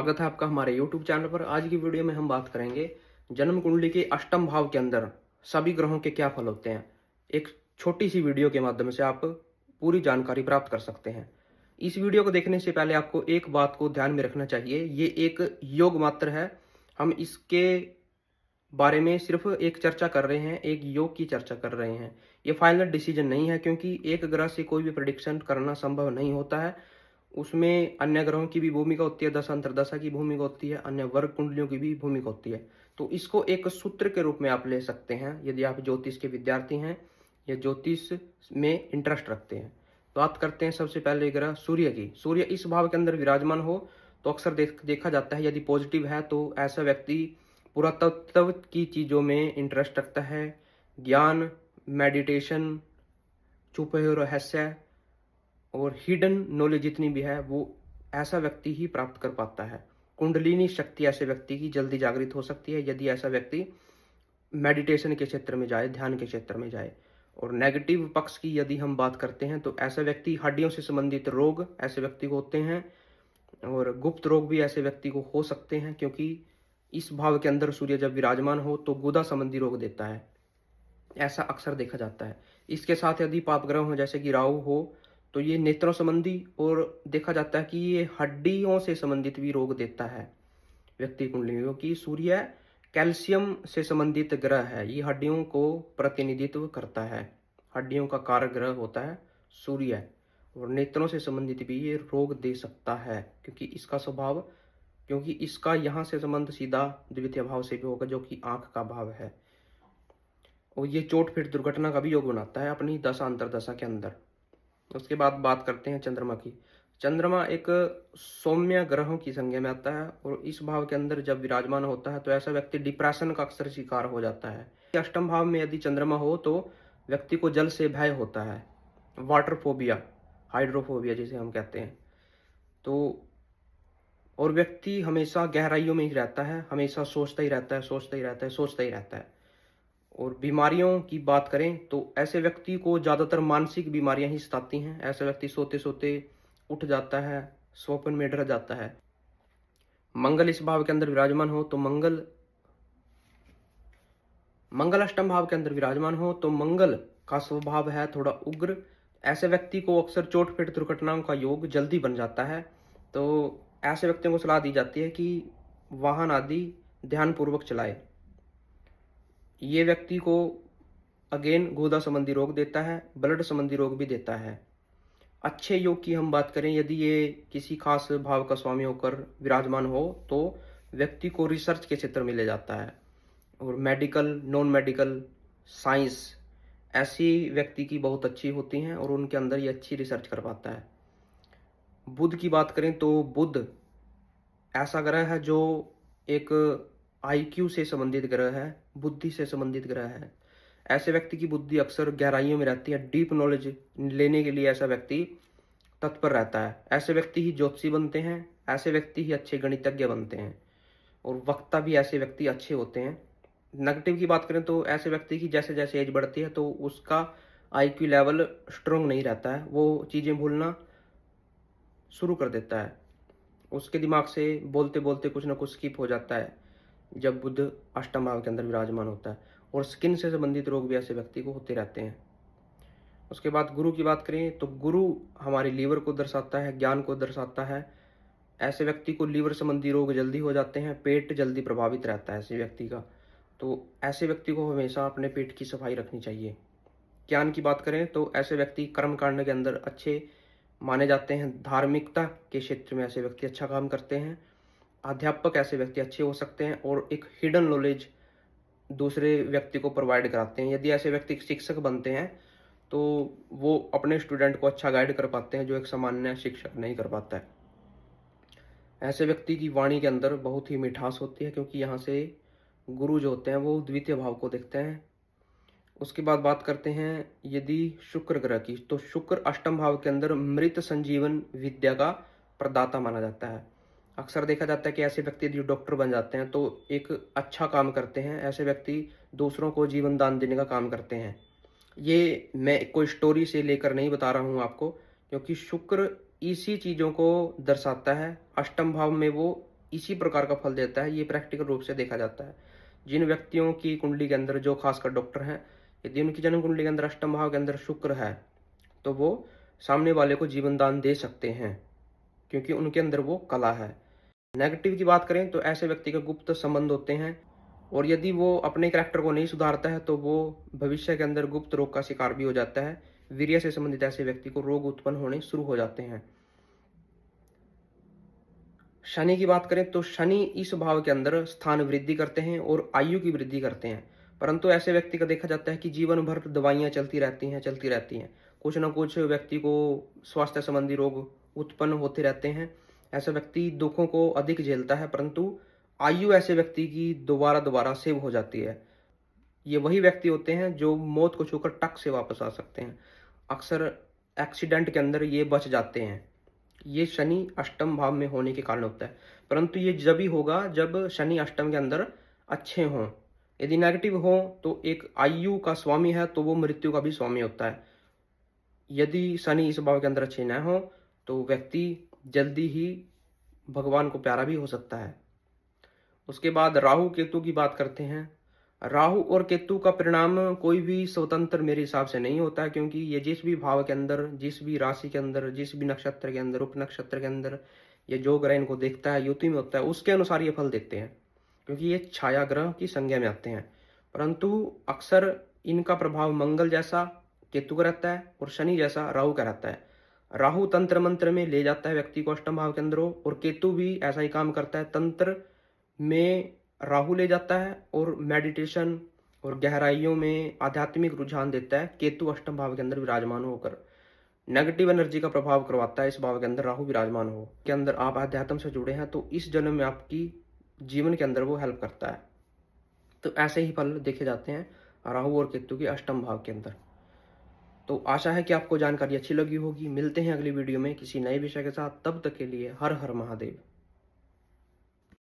स्वागत है आपका हमारे YouTube चैनल पर। आज की वीडियो में हम बात करेंगे जन्म कुंडली के अष्टम भाव के अंदर सभी ग्रहों के क्या फल होते हैं। एक छोटी सी वीडियो के माध्यम से आप पूरी जानकारी प्राप्त कर सकते हैं। इस वीडियो को देखने से पहले आपको एक बात को ध्यान में रखना चाहिए, ये एक योग मात्र है। हम इसके बारे में सिर्फ एक चर्चा कर रहे हैं, एक योग की चर्चा कर रहे हैं। ये फाइनल डिसीजन नहीं है, क्योंकि एक ग्रह से कोई भी प्रेडिक्शन करना संभव नहीं होता है। उसमें अन्य ग्रहों की भी भूमिका होती है, दशा अंतर्दशा की भूमिका होती है, अन्य वर्ग कुंडलियों की भी भूमिका होती है। तो इसको एक सूत्र के रूप में आप ले सकते हैं यदि आप ज्योतिष के विद्यार्थी हैं या ज्योतिष में इंटरेस्ट रखते हैं। बात करते हैं सबसे पहले ग्रह सूर्य की। सूर्य इस भाव के अंदर विराजमान हो तो अक्सर देखा जाता है, यदि पॉजिटिव है तो ऐसा व्यक्ति पुरातत्व की चीज़ों में इंटरेस्ट रखता है। ज्ञान, मेडिटेशन, छुपे हुए रहस्य और हिडन नॉलेज जितनी भी है वो ऐसा व्यक्ति ही प्राप्त कर पाता है। कुंडलिनी शक्ति ऐसे व्यक्ति की जल्दी जागृत हो सकती है यदि ऐसा व्यक्ति मेडिटेशन के क्षेत्र में जाए, ध्यान के क्षेत्र में जाए। और नेगेटिव पक्ष की यदि हम बात करते हैं तो ऐसा व्यक्ति, हड्डियों से संबंधित रोग ऐसे व्यक्ति को होते हैं और गुप्त रोग भी ऐसे व्यक्ति को हो सकते हैं, क्योंकि इस भाव के अंदर सूर्य जब विराजमान हो तो गुदा संबंधी रोग देता है, ऐसा अक्सर देखा जाता है। इसके साथ यदि पाप ग्रह हो जैसे कि राहु हो तो ये नेत्रों संबंधी, और देखा जाता है कि ये हड्डियों से संबंधित भी रोग देता है व्यक्ति कुंडली में, क्योंकि सूर्य कैल्शियम से संबंधित ग्रह है। ये हड्डियों को प्रतिनिधित्व करता है, हड्डियों का कारक ग्रह होता है सूर्य, और नेत्रों से संबंधित भी ये रोग दे सकता है, क्योंकि इसका स्वभाव, क्योंकि इसका यहाँ से संबंध सीधा द्वितीय भाव से भी होगा जो कि आंख का भाव है। और ये चोट फिट दुर्घटना का भी योग बनाता है अपनी दशा अंतर्दशा के अंदर। उसके बाद बात करते हैं चंद्रमा की। चंद्रमा एक सौम्य ग्रहों की संज्ञा में आता है और इस भाव के अंदर जब विराजमान होता है तो ऐसा व्यक्ति डिप्रेशन का अक्सर शिकार हो जाता है। अष्टम भाव में यदि चंद्रमा हो तो व्यक्ति को जल से भय होता है, वाटर फोबिया, हाइड्रोफोबिया जिसे हम कहते हैं। तो और व्यक्ति हमेशा गहराइयों में ही रहता है, हमेशा सोचता ही रहता है, सोचता ही रहता है, सोचता ही रहता है। और बीमारियों की बात करें तो ऐसे व्यक्ति को ज़्यादातर मानसिक बीमारियां ही सताती हैं। ऐसा व्यक्ति सोते सोते उठ जाता है, स्वप्न में डर जाता है। मंगल इस भाव के अंदर विराजमान हो तो मंगल अष्टम भाव के अंदर विराजमान हो तो मंगल का स्वभाव है थोड़ा उग्र। ऐसे व्यक्ति को अक्सर चोट पीट दुर्घटनाओं का योग जल्दी बन जाता है। तो ऐसे व्यक्तियों को सलाह दी जाती है कि वाहन आदि ध्यानपूर्वक चलाए। ये व्यक्ति को अगेन गुर्दा संबंधी रोग देता है, ब्लड संबंधी रोग भी देता है। अच्छे योग की हम बात करें, यदि ये किसी खास भाव का स्वामी होकर विराजमान हो तो व्यक्ति को रिसर्च के क्षेत्र में ले जाता है, और मेडिकल, नॉन मेडिकल, साइंस ऐसी व्यक्ति की बहुत अच्छी होती हैं और उनके अंदर ये अच्छी रिसर्च कर पाता है। बुध की बात करें तो बुध ऐसा ग्रह है जो एक आईक्यू से संबंधित ग्रह है, बुद्धि से संबंधित ग्रह है। ऐसे व्यक्ति की बुद्धि अक्सर गहराइयों में रहती है, डीप नॉलेज लेने के लिए ऐसा व्यक्ति तत्पर रहता है। ऐसे व्यक्ति ही ज्योतिषी बनते हैं, ऐसे व्यक्ति ही अच्छे गणितज्ञ बनते हैं, और वक्ता भी ऐसे व्यक्ति अच्छे होते हैं। नेगेटिव की बात करें तो ऐसे व्यक्ति की जैसे जैसे एज बढ़ती है तो उसका आईक्यू लेवल स्ट्रोंग नहीं रहता है, वो चीज़ें भूलना शुरू कर देता है, उसके दिमाग से बोलते बोलते कुछ ना कुछ स्किप हो जाता है जब बुध अष्टम भाव के अंदर विराजमान होता है। और स्किन से संबंधित रोग भी ऐसे व्यक्ति को होते रहते हैं। उसके बाद गुरु की बात करें तो गुरु हमारे लीवर को दर्शाता है, ज्ञान को दर्शाता है। ऐसे व्यक्ति को लीवर संबंधी रोग जल्दी हो जाते हैं, पेट जल्दी प्रभावित रहता है ऐसे व्यक्ति का। तो ऐसे व्यक्ति को हमेशा अपने पेट की सफाई रखनी चाहिए। ज्ञान की बात करें तो ऐसे व्यक्ति कर्म कांड के अंदर अच्छे माने जाते हैं, धार्मिकता के क्षेत्र में ऐसे व्यक्ति अच्छा काम करते हैं। अध्यापक ऐसे व्यक्ति अच्छे हो सकते हैं और एक हिडन नॉलेज दूसरे व्यक्ति को प्रोवाइड कराते हैं। यदि ऐसे व्यक्ति शिक्षक बनते हैं तो वो अपने स्टूडेंट को अच्छा गाइड कर पाते हैं, जो एक सामान्य शिक्षक नहीं कर पाता है। ऐसे व्यक्ति की वाणी के अंदर बहुत ही मिठास होती है, क्योंकि यहाँ से गुरु जो होते हैं वो द्वितीय भाव को देखते हैं। उसके बाद बात करते हैं यदि शुक्र ग्रह की, तो शुक्र अष्टम भाव के अंदर मृत संजीवन विद्या का प्रदाता माना जाता है। अक्सर देखा जाता है कि ऐसे व्यक्ति जो डॉक्टर बन जाते हैं तो एक अच्छा काम करते हैं। ऐसे व्यक्ति दूसरों को जीवन दान देने का काम करते हैं। ये मैं कोई स्टोरी से लेकर नहीं बता रहा हूँ आपको, क्योंकि शुक्र इसी चीज़ों को दर्शाता है। अष्टम भाव में वो इसी प्रकार का फल देता है, ये प्रैक्टिकल रूप से देखा जाता है। जिन व्यक्तियों की कुंडली के अंदर, जो खासकर डॉक्टर हैं, यदि उनकी जन्म कुंडली के अंदर अष्टम भाव के अंदर शुक्र है तो वो सामने वाले को जीवन दान दे सकते हैं, क्योंकि उनके अंदर वो कला है। नेगेटिव की बात करें तो ऐसे व्यक्ति का गुप्त संबंध होते हैं, और यदि वो अपने कैरेक्टर को नहीं सुधारता है तो वो भविष्य के अंदर गुप्त रोग का शिकार भी हो जाता है। वीर्य से संबंधित ऐसे व्यक्ति को रोग उत्पन्न होने शुरू हो जाते हैं। शनि की बात करें तो शनि इस भाव के अंदर स्थान वृद्धि करते हैं और आयु की वृद्धि करते हैं, परंतु ऐसे व्यक्ति का देखा जाता है कि जीवन भर दवाइयां चलती रहती हैं। कुछ ना कुछ व्यक्ति को स्वास्थ्य संबंधी रोग उत्पन्न होते रहते हैं। ऐसा व्यक्ति दुखों को अधिक झेलता है, परंतु आयु ऐसे व्यक्ति की दोबारा दोबारा सेव हो जाती है। ये वही व्यक्ति होते हैं जो मौत को छूकर टक से वापस आ सकते हैं। अक्सर एक्सीडेंट के अंदर ये बच जाते हैं। ये शनि अष्टम भाव में होने के कारण होता है, परंतु ये जब ही होगा जब शनि अष्टम के अंदर अच्छे हों। यदि नेगेटिव हो तो एक आयु का स्वामी है तो वो मृत्यु का भी स्वामी होता है। यदि शनि इस भाव के अंदर अच्छे न हो तो व्यक्ति जल्दी ही भगवान को प्यारा भी हो सकता है। उसके बाद राहु केतु की बात करते हैं। राहु और केतु का परिणाम कोई भी स्वतंत्र मेरे हिसाब से नहीं होता है, क्योंकि ये जिस भी भाव के अंदर, जिस भी राशि के अंदर, जिस भी नक्षत्र के अंदर, उप नक्षत्र के अंदर ये जो ग्रह इनको देखता है, युति में होता है, उसके अनुसार ये फल देते हैं, क्योंकि ये छाया ग्रह की संज्ञा में आते हैं। परंतु अक्सर इनका प्रभाव मंगल जैसा केतु का रहता है और शनि जैसा राहु का रहता है। राहु तंत्र मंत्र में ले जाता है व्यक्ति को अष्टम भाव के अंदर, और केतु भी ऐसा ही काम करता है। तंत्र में राहु ले जाता है और मेडिटेशन और गहराइयों में आध्यात्मिक रुझान देता है केतु अष्टम भाव के अंदर विराजमान होकर। नेगेटिव एनर्जी का प्रभाव करवाता है इस भाव के अंदर राहु विराजमान हो के अंदर। आप अध्यात्म से जुड़े हैं तो इस जन्म में आपकी जीवन के अंदर वो हेल्प करता है। तो ऐसे ही फल देखे जाते हैं राहु और केतु के अष्टम भाव के अंदर। तो आशा है कि आपको जानकारी अच्छी लगी होगी। मिलते हैं अगली वीडियो में किसी नए विषय के साथ। तब तक के लिए हर हर महादेव।